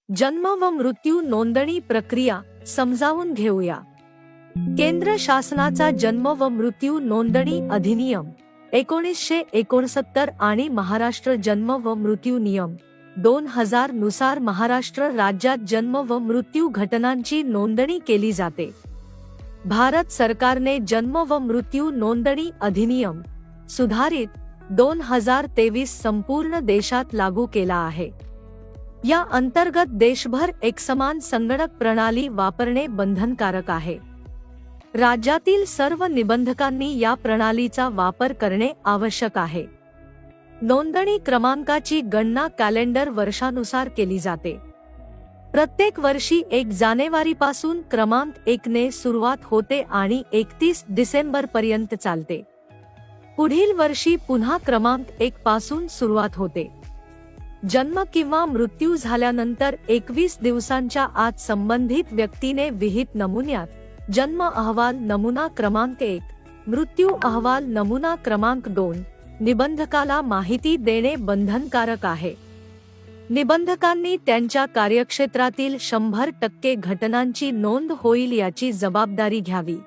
जन्म व मृत्यू नोंदणी प्रक्रिया समजावून घेऊया। केंद्र शासनाचा जन्म व मृत्यू नोंदणी अधिनियम 1969 आणि महाराष्ट्र जन्म व मृत्यू नियम 2000 नुसार महाराष्ट्र राज्यात जन्म व मृत्यू घटनांची नोंदणी केली जाते। भारत सरकारने जन्म व मृत्यू नोंदणी अधिनियम सुधारित 2023 संपूर्ण देशात लागू केला आहे। या अंतर्गत देशभर एकसमान संगणक प्रणाली वापरणे बंधनकारक आहे। राज्यातील सर्व निबंधकांनी या प्रणालीचा वापर करणे आवश्यक आहे। नोंदणी क्रमांकाची गणना कॅलेंडर वर्षानुसार केली जाते। प्रत्येक वर्षी 1 जानेवारीपासून क्रमांक 1 ने सुरुवात होते आणि 31 डिसेंबरपर्यंत चालते। पुढील वर्षी पुन्हा क्रमांक 1 पासून सुरुवात होते। जन्म किंवा मृत्यू झाल्यानंतर 21 दिवसांच्या आत संबंधित व्यक्तीने विहित नमुन्यात जन्म अहवाल नमुना क्रमांक 1, मृत्यू अहवाल नमुना क्रमांक 2 निबंधकाला माहिती देणे बंधनकारक आहे। निबंधकांनी त्यांच्या कार्यक्षेत्रातील 100% घटनांची नोंद होईल याची जबाबदारी घ्यावी।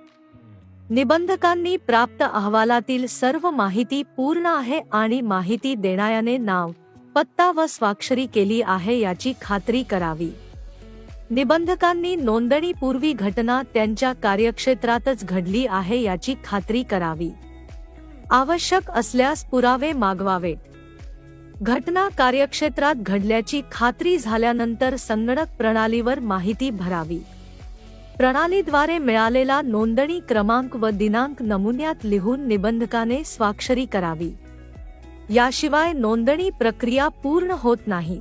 निबंधकांनी प्राप्त अहवालातील सर्व माहिती पूर्ण आहे आणि माहिती देणाऱ्याने नाव, पत्ता व स्वाक्षरी केली आहे याची खात्री करावी। निबंधकांनी नोंदणीपूर्वी घटना त्यांच्या कार्यक्षेत्रातच घडली आहे याची खात्री करावी। आवश्यक असल्यास पुरावे मागवावेत। घटना कार्यक्षेत्रात घडल्याची खात्री झाल्यानंतर संगणक प्रणालीवर माहिती भरावी। प्रणालीद्वारे मिळालेला नोंदणी क्रमांक व दिनांक नमुन्यात लिहून निबंधकाने स्वाक्षरी करावी। याशिवाय नोंदणी प्रक्रिया पूर्ण होत नाही।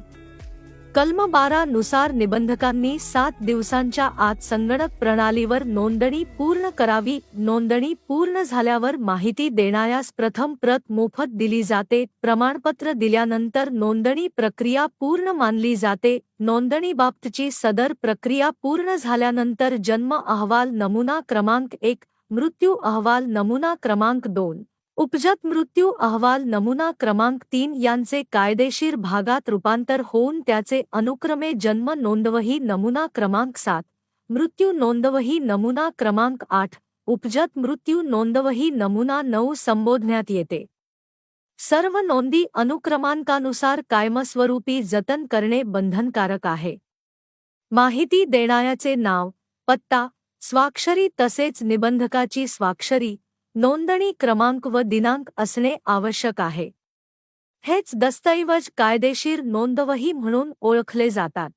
कलम 12 नुसार निबंधकांनी 7 दिवसांच्या आत संगणक प्रणालीवर नोंदणी पूर्ण करावी। नोंदणी पूर्ण झाल्यावर माहिती देणाऱ्यास प्रथम प्रत मोफत दिली जाते। प्रमाणपत्र दिल्यानंतर नोंदणी प्रक्रिया पूर्ण मानली जाते। नोंदणीबाबतची सदर प्रक्रिया पूर्ण झाल्यानंतर जन्म अहवाल नमुना क्रमांक 1, मृत्यू अहवाल नमुना क्रमांक 2, उपजत मृत्यू अहवाल नमुना क्रमांक 3 यांचे कायदेशीर भागात रूपांतर होऊन त्याचे अनुक्रमे जन्म नोंदवही नमुना क्रमांक 7, मृत्यू नोंदवही नमुना क्रमांक 8, उपजत मृत्यू नोंदवही नमुना 9 संबोधण्यात येते। सर्व नोंदी अनुक्रमांकानुसार कायमस्वरूपी जतन करणे बंधनकारक आहे। माहिती देणाऱ्याचे नाव, पत्ता, स्वाक्षरी तसेच निबंधकाची स्वाक्षरी, नोंदणी क्रमांक व दिनांक असणे आवश्यक आहे। हेच दस्तऐवज कायदेशीर नोंदवही म्हणून ओळखले जातात।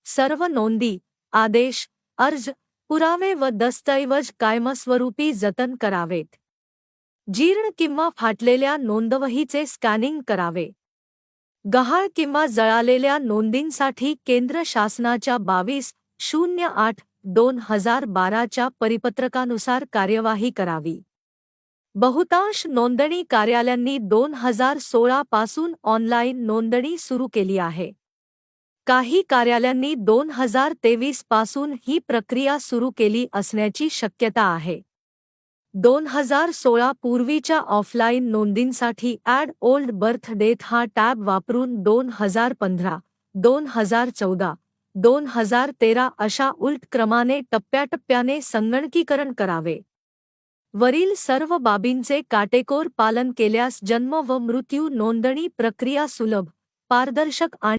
सर्व नोंदी, आदेश, अर्ज, पुरावे व दस्तऐवज कायमस्वरूपी जतन करावेत। जीर्ण किंवा फाटलेल्या नोंदवहीचे स्कॅनिंग करावे। गहाळ किंवा जळालेल्या नोंदींसाठी केंद्र शासनाच्या 22-08-2012 च्या परिपत्रकानुसार कार्यवाही करावी। बहुतांश नोंदणी कार्यालयांनी 2016 पासून ऑनलाईन नोंदणी सुरू केली आहे। काही कार्यालयांनी 2023 पासून ही प्रक्रिया सुरू केली असण्याची शक्यता आहे। 2016 पूर्वीच्या ऑफलाईन नोंदींसाठी ॲड ओल्ड बर्थ डेट हा टॅब वापरून 2015, 2014, 2013 अशा उलट क्रमाने टप्प्याटप्प्याने संगणकीकरण करावे। वरील सर्व बाबींचे काटेकोर पालन केल्यास जन्म व मृत्यू नोंदणी प्रक्रिया सुलभ, पारदर्शक आणि